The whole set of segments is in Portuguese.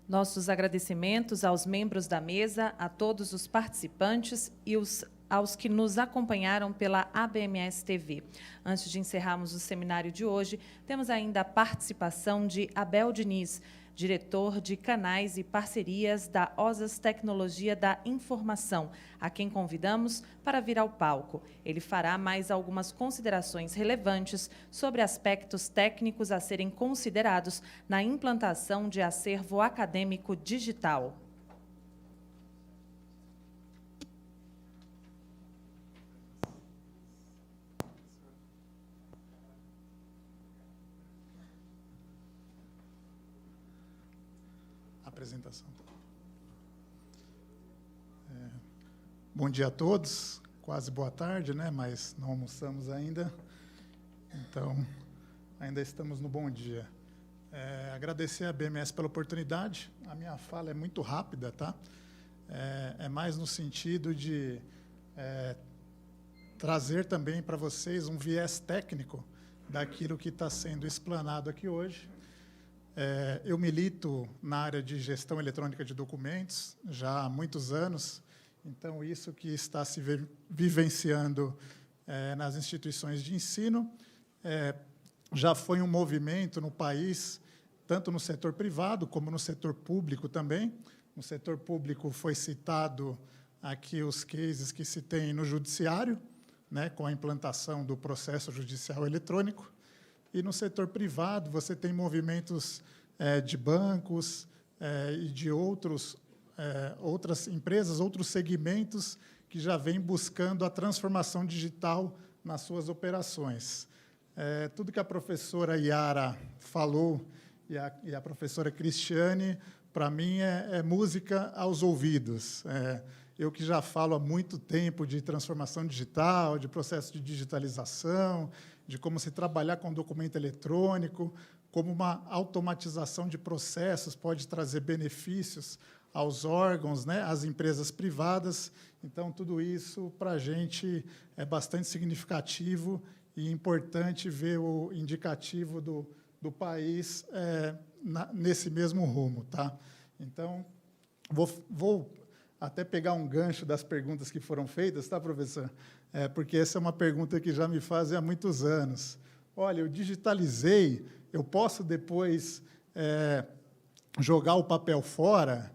Nossos agradecimentos aos membros da mesa, a todos os participantes e aos que nos acompanharam pela ABMS TV. Antes de encerrarmos o seminário de hoje, temos ainda a participação de Abel Diniz, diretor de canais e parcerias da OSAS Tecnologia da Informação, a quem convidamos para vir ao palco. Ele fará mais algumas considerações relevantes sobre aspectos técnicos a serem considerados na implantação de acervo acadêmico digital. Apresentação. Bom dia a todos, quase boa tarde, né? Mas não almoçamos ainda, então ainda estamos no bom dia. Agradecer a BMS pela oportunidade. A minha fala é muito rápida, tá? É mais no sentido de trazer também para vocês um viés técnico daquilo que está sendo explanado aqui hoje. Eu milito na área de gestão eletrônica de documentos já há muitos anos, então isso que está se vivenciando nas instituições de ensino já foi um movimento no país, tanto no setor privado como no setor público também. No setor público foi citado aqui os cases que se tem no judiciário, né, com a implantação do processo judicial eletrônico. E no setor privado, você tem movimentos de bancos e de outras empresas, outros segmentos que já vêm buscando a transformação digital nas suas operações. Tudo que a professora Yara falou e a professora Cristiane, para mim, é música aos ouvidos. Eu que já falo há muito tempo de transformação digital, de processo de digitalização, de como se trabalhar com documento eletrônico, como uma automatização de processos pode trazer benefícios aos órgãos, né, às empresas privadas. Então, tudo isso, para a gente, é bastante significativo e importante ver o indicativo do país nesse mesmo rumo. Tá? Então, vou até pegar um gancho das perguntas que foram feitas, tá, professor? Porque essa é uma pergunta que já me fazem há muitos anos. Olha, eu digitalizei, eu posso depois jogar o papel fora?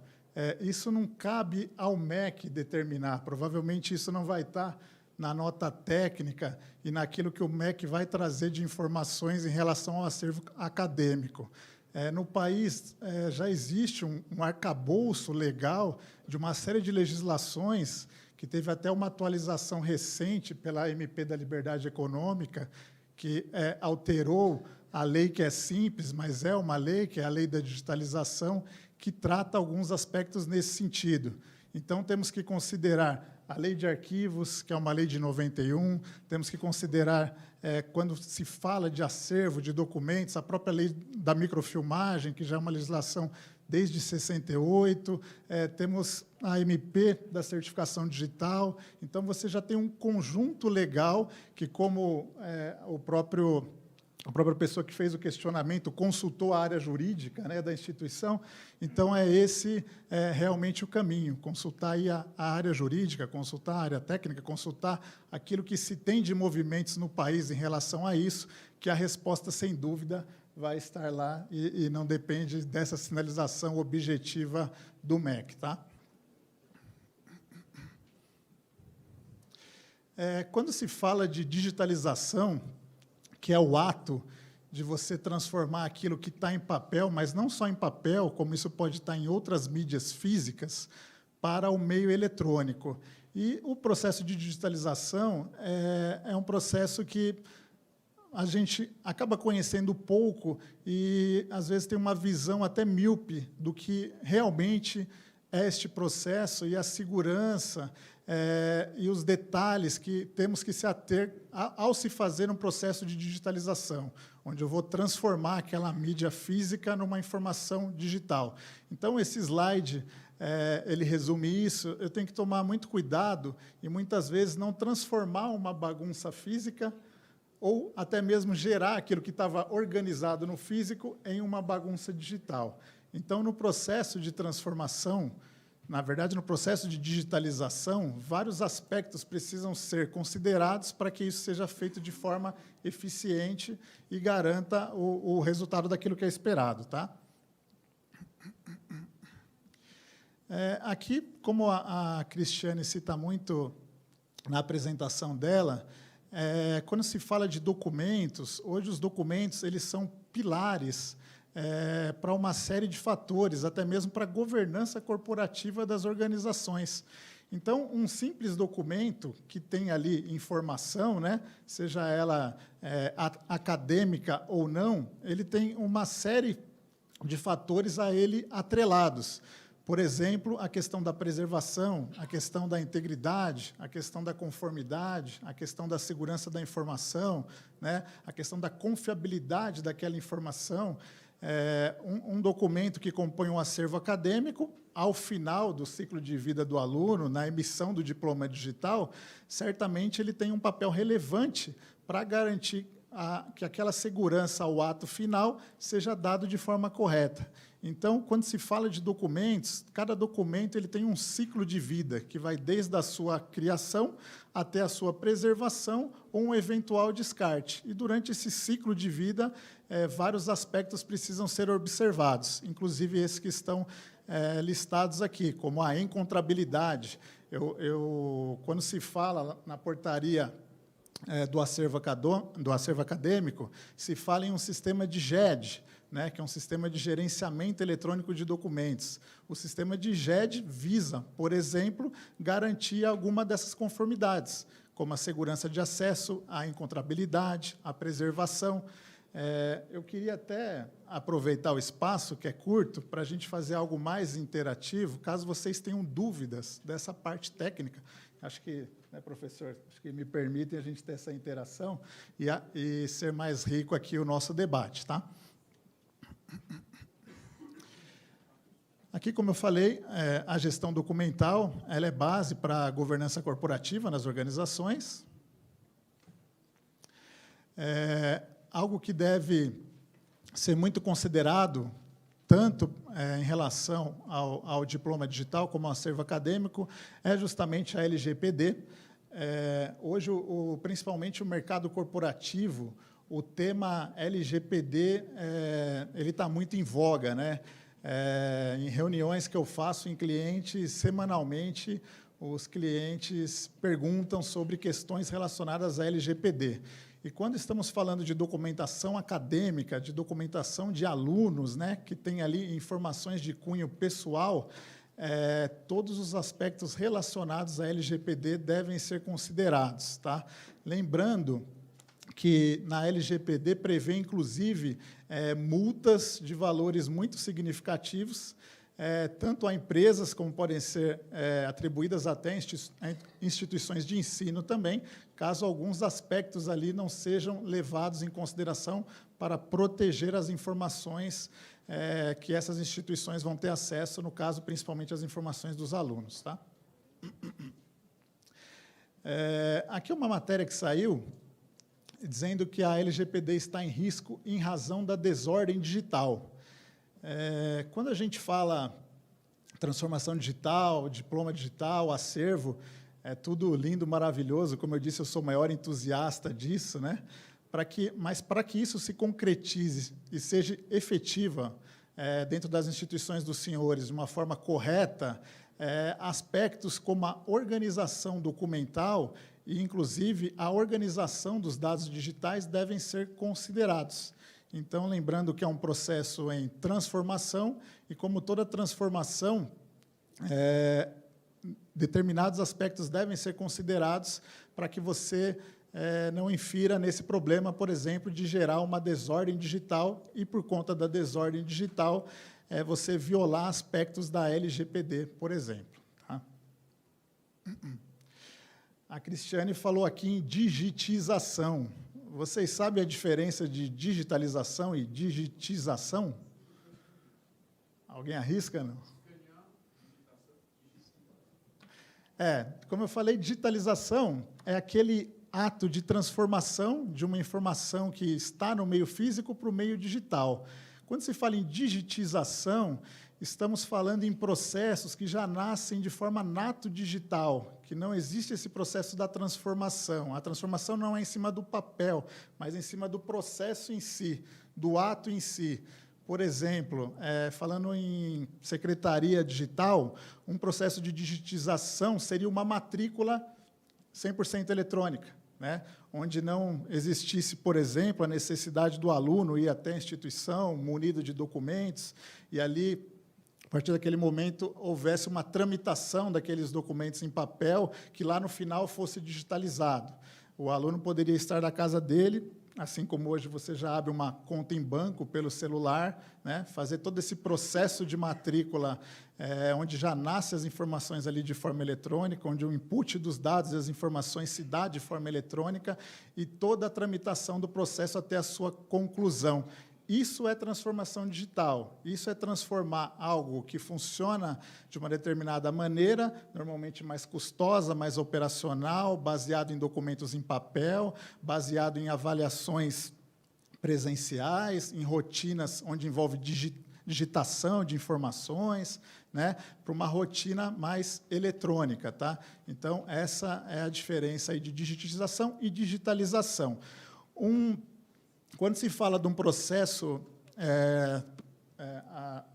Isso não cabe ao MEC determinar. Provavelmente isso não vai estar na nota técnica e naquilo que o MEC vai trazer de informações em relação ao acervo acadêmico. No país já existe um arcabouço legal de uma série de legislações que teve até uma atualização recente pela MP da Liberdade Econômica, que alterou a lei que é simples, mas é uma lei, que é a Lei da Digitalização, que trata alguns aspectos nesse sentido. Então, temos que considerar a Lei de Arquivos, que é uma lei de 91, temos que considerar, quando se fala de acervo de documentos, a própria lei da microfilmagem, que já é uma legislação desde 68, temos a MP da certificação digital. Então, você já tem um conjunto legal que, como a própria pessoa que fez o questionamento consultou a área jurídica, né, da instituição, então esse realmente o caminho, consultar aí a área jurídica, consultar a área técnica, consultar aquilo que se tem de movimentos no país em relação a isso, que a resposta, sem dúvida, vai estar lá e não depende dessa sinalização objetiva do MEC. Tá? Quando se fala de digitalização, que é o ato de você transformar aquilo que está em papel, mas não só em papel, como isso pode estar em outras mídias físicas, para o meio eletrônico. E o processo de digitalização é um processo que a gente acaba conhecendo pouco e, às vezes, tem uma visão até míope do que realmente é este processo e a segurança e os detalhes que temos que se ater ao se fazer um processo de digitalização, onde eu vou transformar aquela mídia física numa informação digital. Então, esse slide, ele resume isso. Eu tenho que tomar muito cuidado e, muitas vezes, não transformar uma bagunça física ou até mesmo gerar aquilo que estava organizado no físico em uma bagunça digital. Então, no processo de transformação, na verdade, no processo de digitalização, vários aspectos precisam ser considerados para que isso seja feito de forma eficiente e garanta o resultado daquilo que é esperado. Tá? Aqui, como a Cristiane cita muito na apresentação dela, quando se fala de documentos, hoje os documentos eles são pilares para uma série de fatores, até mesmo para a governança corporativa das organizações. Então, um simples documento que tem ali informação, né, seja ela acadêmica ou não, ele tem uma série de fatores a ele atrelados. Por exemplo, a questão da preservação, a questão da integridade, a questão da conformidade, a questão da segurança da informação, né, a questão da confiabilidade daquela informação. Um documento que compõe um acervo acadêmico, ao final do ciclo de vida do aluno, na emissão do diploma digital, certamente ele tem um papel relevante para garantir que aquela segurança ao ato final seja dado de forma correta. Então, quando se fala de documentos, cada documento ele tem um ciclo de vida, que vai desde a sua criação até a sua preservação ou um eventual descarte. E, durante esse ciclo de vida, vários aspectos precisam ser observados, inclusive esses que estão listados aqui, como a encontrabilidade. Quando se fala na portaria do acervo acadêmico, se fala em um sistema de GED, né, que é um sistema de gerenciamento eletrônico de documentos. O sistema de GED visa, por exemplo, garantir alguma dessas conformidades, como a segurança de acesso, a encontrabilidade, a preservação. Eu queria até aproveitar o espaço, que é curto, para a gente fazer algo mais interativo, caso vocês tenham dúvidas dessa parte técnica. Acho que, né, professor, acho que me permitem a gente ter essa interação e ser mais rico aqui o nosso debate. Tá? Aqui, como eu falei, a gestão documental ela é base para a governança corporativa nas organizações. Algo que deve ser muito considerado, tanto em relação ao diploma digital como ao acervo acadêmico, é justamente a LGPD. Hoje, principalmente o mercado corporativo, o tema LGPD ele está muito em voga, né? Em reuniões que eu faço em clientes, semanalmente, os clientes perguntam sobre questões relacionadas à LGPD. E quando estamos falando de documentação acadêmica, de documentação de alunos, né, que tem ali informações de cunho pessoal, todos os aspectos relacionados à LGPD devem ser considerados. Tá? Lembrando que na LGPD prevê, inclusive, multas de valores muito significativos, tanto a empresas, como podem ser atribuídas até instituições de ensino também, caso alguns aspectos ali não sejam levados em consideração para proteger as informações que essas instituições vão ter acesso, no caso, principalmente, as informações dos alunos. Tá? Aqui uma matéria que saiu, dizendo que a LGPD está em risco em razão da desordem digital. Quando a gente fala transformação digital, diploma digital, acervo, é tudo lindo, maravilhoso. Como eu disse, eu sou o maior entusiasta disso, né? Mas para que isso se concretize e seja efetiva dentro das instituições dos senhores de uma forma correta, aspectos como a organização documental e, inclusive, a organização dos dados digitais devem ser considerados. Então, lembrando que é um processo em transformação, e como toda transformação, determinados aspectos devem ser considerados para que você não infira nesse problema, por exemplo, de gerar uma desordem digital e, por conta da desordem digital, você violar aspectos da LGPD, por exemplo. Tá? A Cristiane falou aqui em digitização. Vocês sabem a diferença de digitalização e digitização? Alguém arrisca, não? Como eu falei, digitalização é aquele ato de transformação de uma informação que está no meio físico para o meio digital. Quando se fala em digitização, estamos falando em processos que já nascem de forma nato digital, que não existe esse processo da transformação. A transformação não é em cima do papel, mas em cima do processo em si, do ato em si. Por exemplo, falando em secretaria digital, um processo de digitização seria uma matrícula 100% eletrônica, né? Onde não existisse, por exemplo, a necessidade do aluno ir até a instituição munido de documentos e ali, a partir daquele momento, houvesse uma tramitação daqueles documentos em papel que lá no final fosse digitalizado. O aluno poderia estar na casa dele, assim como hoje você já abre uma conta em banco pelo celular, né, fazer todo esse processo de matrícula, onde já nascem as informações ali de forma eletrônica, onde o input dos dados e as informações se dá de forma eletrônica, e toda a tramitação do processo até a sua conclusão. Isso é transformação digital, isso é transformar algo que funciona de uma determinada maneira, normalmente mais custosa, mais operacional, baseado em documentos em papel, baseado em avaliações presenciais, em rotinas onde envolve digitação de informações, né, para uma rotina mais eletrônica. Tá? Então, essa é a diferença aí de digitização e digitalização. Quando se fala de um processo,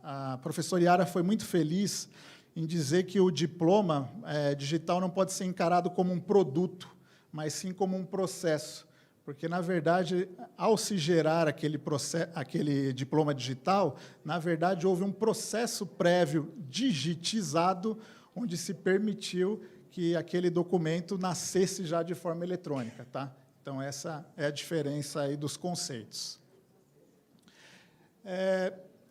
a professora Yara foi muito feliz em dizer que o diploma digital não pode ser encarado como um produto, mas sim como um processo. Porque, na verdade, ao se gerar aquele diploma digital, na verdade, houve um processo prévio digitizado, onde se permitiu que aquele documento nascesse já de forma eletrônica. Tá? Então, essa é a diferença aí dos conceitos.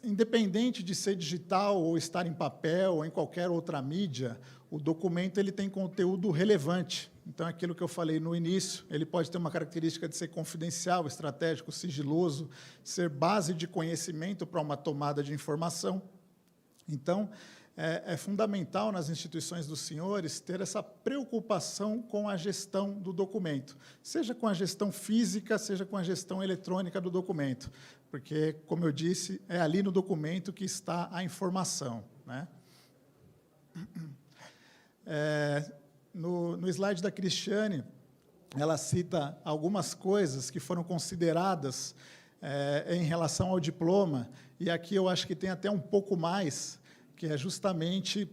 Independente de ser digital ou estar em papel ou em qualquer outra mídia, o documento ele tem conteúdo relevante. Então, aquilo que eu falei no início, ele pode ter uma característica de ser confidencial, estratégico, sigiloso, ser base de conhecimento para uma tomada de informação. Então, é fundamental nas instituições dos senhores ter essa preocupação com a gestão do documento, seja com a gestão física, seja com a gestão eletrônica do documento, porque, como eu disse, é ali no documento que está a informação. Né? No slide da Cristiane, ela cita algumas coisas que foram consideradas em relação ao diploma, e aqui eu acho que tem até um pouco mais, que é justamente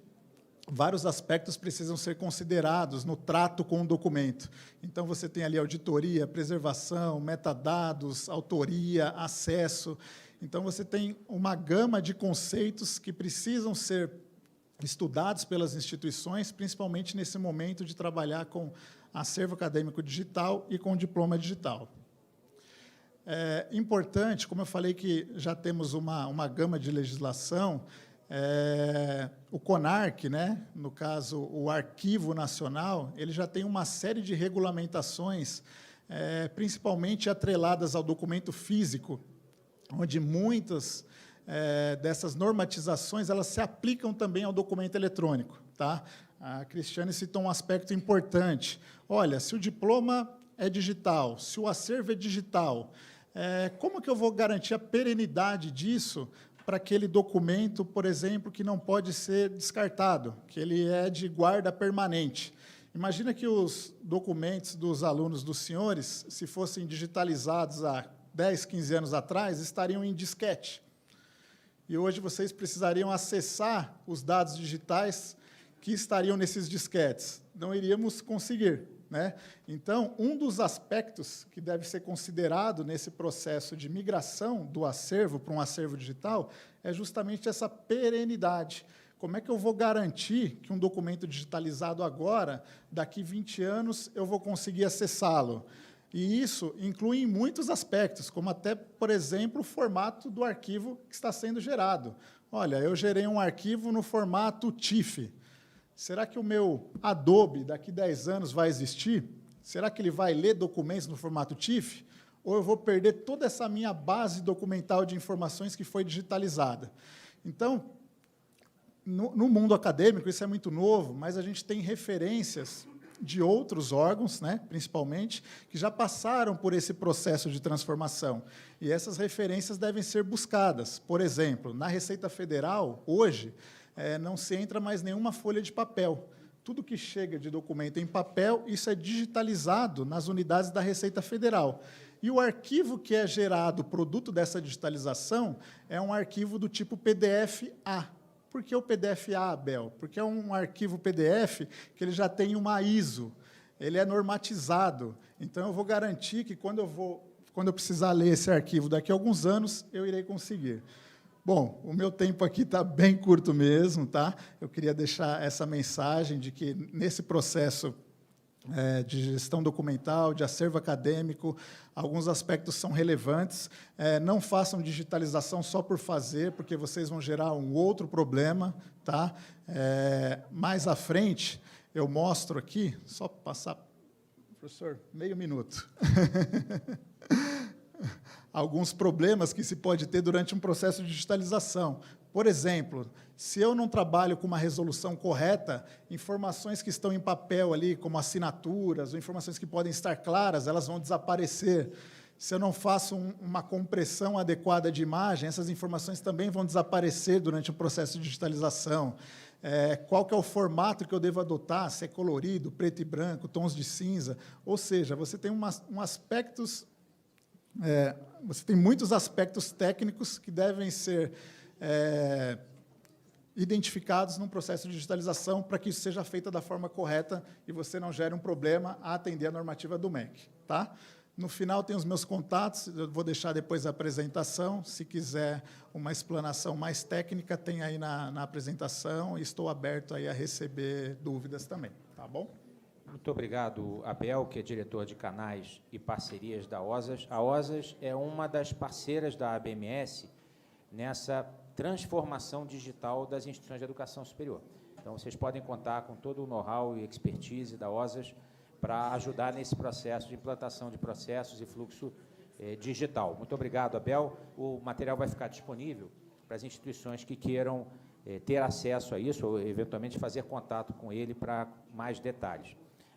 vários aspectos precisam ser considerados no trato com o documento. Então, você tem ali auditoria, preservação, metadados, autoria, acesso. Então, você tem uma gama de conceitos que precisam ser estudados pelas instituições, principalmente nesse momento de trabalhar com acervo acadêmico digital e com diploma digital. É importante, como eu falei que já temos uma gama de legislação, o CONARC, né, no caso, o Arquivo Nacional, ele já tem uma série de regulamentações, principalmente atreladas ao documento físico, onde muitas dessas normatizações elas se aplicam também ao documento eletrônico. Tá? A Cristiane citou um aspecto importante. Olha, se o diploma é digital, se o acervo é digital, como que eu vou garantir a perenidade disso para aquele documento, por exemplo, que não pode ser descartado, que ele é de guarda permanente? Imagina que os documentos dos alunos dos senhores, se fossem digitalizados há 10, 15 anos atrás, estariam em disquete. E hoje vocês precisariam acessar os dados digitais que estariam nesses disquetes. Não iríamos conseguir. Né? Então, um dos aspectos que deve ser considerado nesse processo de migração do acervo para um acervo digital é justamente essa perenidade. Como é que eu vou garantir que um documento digitalizado agora, daqui 20 anos, eu vou conseguir acessá-lo? E isso inclui muitos aspectos, como até, por exemplo, o formato do arquivo que está sendo gerado. Olha, eu gerei um arquivo no formato TIFF. Será que o meu Adobe, daqui 10 anos, vai existir? Será que ele vai ler documentos no formato TIFF? Ou eu vou perder toda essa minha base documental de informações que foi digitalizada? Então, no mundo acadêmico, isso é muito novo, mas a gente tem referências de outros órgãos, né, principalmente, que já passaram por esse processo de transformação. E essas referências devem ser buscadas. Por exemplo, na Receita Federal, hoje, não se entra mais nenhuma folha de papel. Tudo que chega de documento em papel, isso é digitalizado nas unidades da Receita Federal. E o arquivo que é gerado, produto dessa digitalização, é um arquivo do tipo PDF-A. Por que o PDF-A, Abel? Porque é um arquivo PDF que ele já tem uma ISO, ele é normatizado. Então, eu vou garantir que, quando eu precisar ler esse arquivo daqui a alguns anos, eu irei conseguir. Bom, o meu tempo aqui está bem curto mesmo, tá? Eu queria deixar essa mensagem de que, nesse processo de gestão documental, de acervo acadêmico, alguns aspectos são relevantes. Não façam digitalização só por fazer, porque vocês vão gerar um outro problema. Tá? Mais à frente, eu mostro aqui, só passar, professor, meio minuto. Alguns problemas que se pode ter durante um processo de digitalização. Por exemplo, se eu não trabalho com uma resolução correta, informações que estão em papel ali, como assinaturas, ou informações que podem estar claras, elas vão desaparecer. Se eu não faço uma compressão adequada de imagem, essas informações também vão desaparecer durante o processo de digitalização. Qual que é o formato que eu devo adotar, se é colorido, preto e branco, tons de cinza. Ou seja, você tem você tem muitos aspectos técnicos que devem ser identificados num processo de digitalização para que isso seja feito da forma correta e você não gere um problema a atender a normativa do MEC. Tá? No final, tem os meus contatos, eu vou deixar depois a apresentação. Se quiser uma explanação mais técnica, tem aí na apresentação, e estou aberto aí a receber dúvidas também. Tá bom? Muito obrigado, Abel, que é diretor de canais e parcerias da OSAS. A OSAS é uma das parceiras da ABMS nessa transformação digital das instituições de educação superior. Então, vocês podem contar com todo o know-how e expertise da OSAS para ajudar nesse processo de implantação de processos e fluxo digital. Muito obrigado, Abel. O material vai ficar disponível para as instituições que queiram ter acesso a isso ou, eventualmente, fazer contato com ele para mais detalhes.